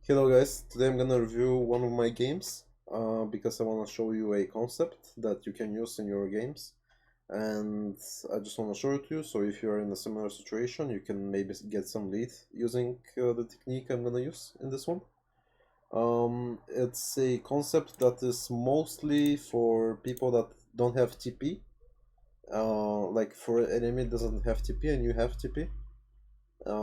Hello guys, today I'm gonna review one of my games because I want to show you a concept that you can use in your games, and I just want to show it to you, so if you're in a similar situation you can maybe get some lead using the technique I'm gonna use in this one. It's a concept that is mostly for people that don't have TP, like for an enemy doesn't have TP and you have TP.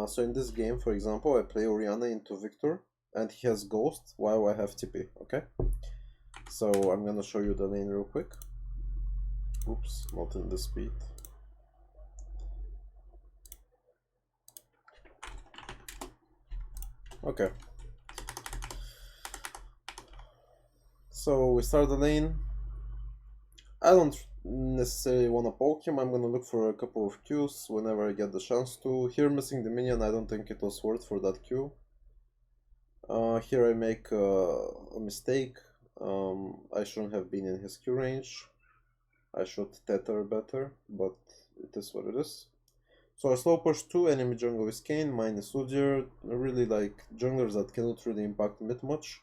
So in this game, for example, I play Oriana into Victor, and he has Ghost while I have TP, okay? So I'm gonna show you the lane real quick. Oops, not in the speed. Okay. So we start the lane. I don't necessarily want to poke him, I'm gonna look for a couple of Qs whenever I get the chance to. Here missing the minion, I don't think it was worth for that Q. Here I make a mistake. I shouldn't have been in his Q range. I should tether better, but it is what it is. So I slow push 2 enemy jungle with Kayn, mine is Udyr. I really like junglers that cannot really impact mid much.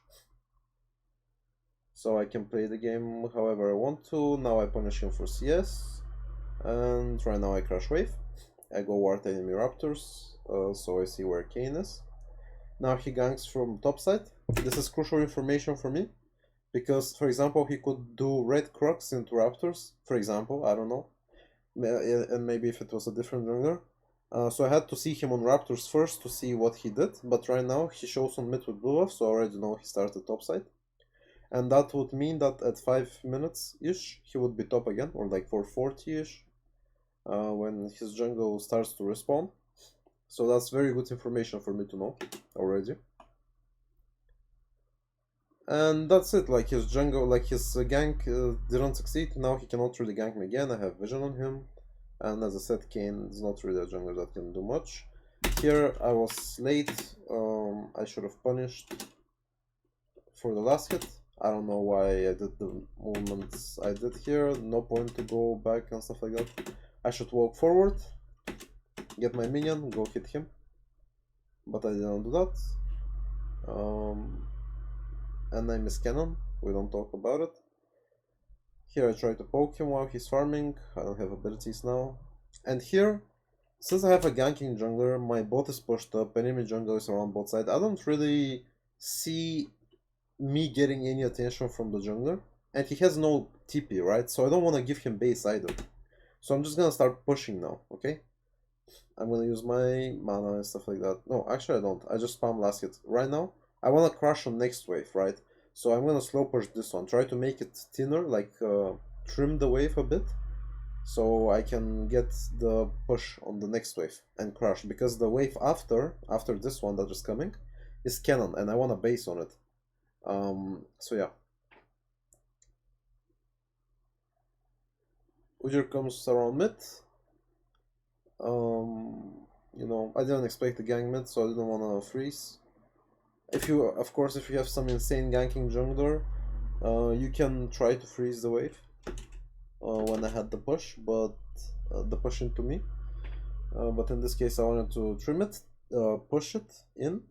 So I can play the game however I want to. Now I punish him for CS. And right now I crash wave. I go ward enemy raptors, so I see where Kayn is. Now he ganks from top side. This is crucial information for me, because for example he could do red Crux into raptors, for example, I don't know. And maybe if it was a different jungler. So I had to see him on raptors first to see what he did, but right now he shows on mid with blue buff, so I already know he started top side. And that would mean that at 5 minutes-ish, he would be top again, or like 440-ish, when his jungle starts to respawn. So that's very good information for me to know already. And that's it, like his jungle, like his gank didn't succeed. Now he cannot really gank me again, I have vision on him. And as I said, Kayn is not really a jungler that can do much. Here I was late, I should have punished for the last hit. I don't know why I did the movements I did here, no point to go back and stuff like that. I should walk forward, get my minion, go hit him, but I didn't do that. And I miss cannon, we don't talk about it. Here I try to poke him while he's farming, I don't have abilities now. And here, since I have a ganking jungler, my bot is pushed up, enemy jungle is around bot side. I don't really see me getting any attention from the jungler. And he has no TP, right? So I don't want to give him base either. So I'm just gonna start pushing now, okay? I'm gonna use my mana and stuff like that. No, actually I don't. I just spam last hit. Right now, I wanna crush on next wave, right? So I'm gonna slow push this one. Try to make it thinner, like trim the wave a bit, so I can get the push on the next wave and crush. Because the wave after this one that is coming, is cannon, and I wanna base on it. So yeah. Udyr comes around mid. You know, I didn't expect the gank mid, so I didn't want to freeze. If you, of course, if you have some insane ganking jungler, you can try to freeze the wave when I had the push, but the push into me. But in this case, I wanted to trim it, push it in,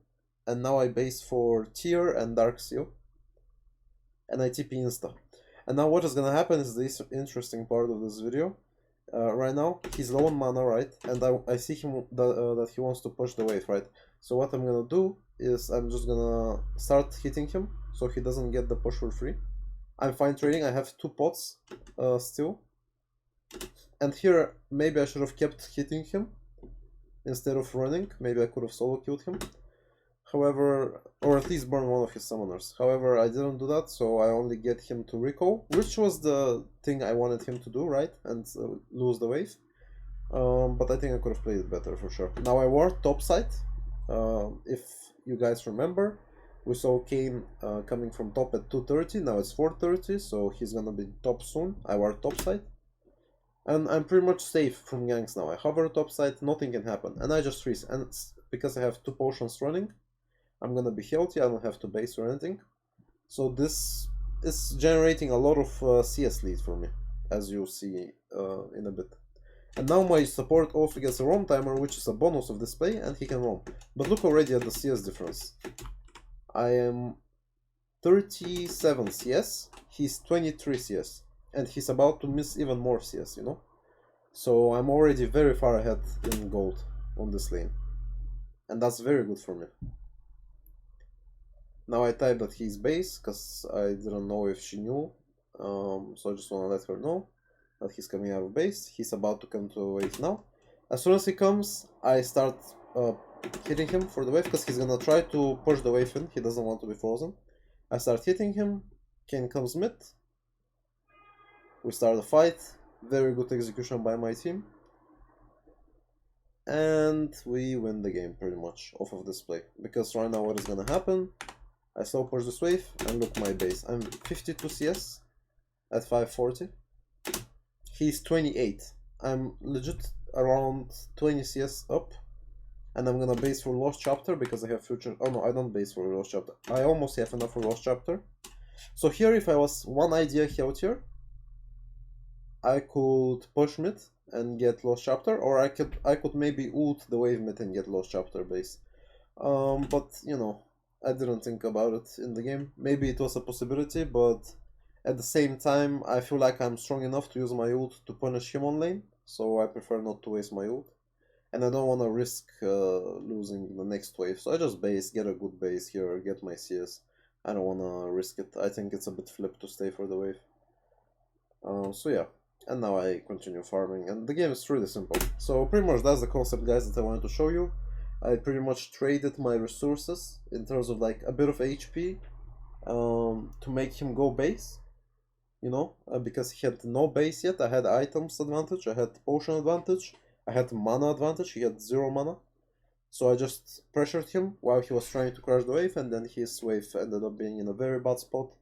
and now I base for Tear and Dark Seal, and I TP insta. And now what is gonna happen is this interesting part of this video. Right now he's low on mana, right? And I see him that he wants to push the wave, right? So what I'm gonna do is I'm just gonna start hitting him so he doesn't get the push for free. I'm fine trading, I have 2 pots still. And here maybe I should have kept hitting him instead of running. Maybe I could have solo killed him. However, or at least burn one of his summoners. However, I didn't do that, so I only get him to recall, which was the thing I wanted him to do, right? And lose the wave. But I think I could have played it better for sure. Now I ward top side. If you guys remember, we saw Kayn coming from top at 230, now it's 430, so he's gonna be top soon. I ward top side. And I'm pretty much safe from ganks now. I hover top side, nothing can happen. And I just freeze. And because I have 2 potions running, I'm gonna be healthy, I don't have to base or anything. So this is generating a lot of CS lead for me, as you'll see in a bit. And now my support also gets a roam timer, which is a bonus of this play, and he can roam. But look already at the CS difference. I am 37 CS, he's 23 CS, and he's about to miss even more CS, you know? So I'm already very far ahead in gold on this lane, and that's very good for me. Now I typed that he's base, because I didn't know if she knew, so I just want to let her know that he's coming out of base. He's about to come to a wave now. As soon as he comes, I start hitting him for the wave, because he's gonna try to push the wave in. He doesn't want to be frozen. I start hitting him. Kayn comes mid. We start the fight. Very good execution by my team. And we win the game pretty much off of this play. Because right now what is gonna happen? I slow push this wave and look my base. I'm 52 CS at 540. He's 28. I'm legit around 20 CS up. And I'm gonna base for Lost Chapter because I have future. Oh no, I don't base for Lost Chapter. I almost have enough for Lost Chapter. So here, if I was one idea out here, I could push mid and get Lost Chapter, or I could maybe ult the wave mid and get Lost Chapter base. But you know, I didn't think about it in the game. Maybe it was a possibility, but at the same time, I feel like I'm strong enough to use my ult to punish him on lane, so I prefer not to waste my ult. And I don't want to risk losing the next wave, so I just base, get a good base here, get my CS. I don't want to risk it. I think it's a bit flip to stay for the wave. So yeah, and now I continue farming, and the game is really simple. So pretty much that's the concept, guys, that I wanted to show you. I pretty much traded my resources in terms of like a bit of HP to make him go base, you know, because he had no base yet. I had items advantage, I had potion advantage, I had mana advantage, he had 0 mana. So I just pressured him while he was trying to crash the wave, and then his wave ended up being in a very bad spot.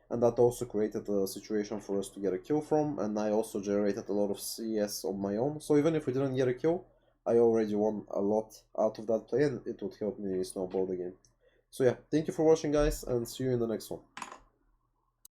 And that also created a situation for us to get a kill from, and I also generated a lot of CS on my own. So even if we didn't get a kill, I already won a lot out of that play, and it would help me snowball the game. So yeah, thank you for watching, guys, and see you in the next one.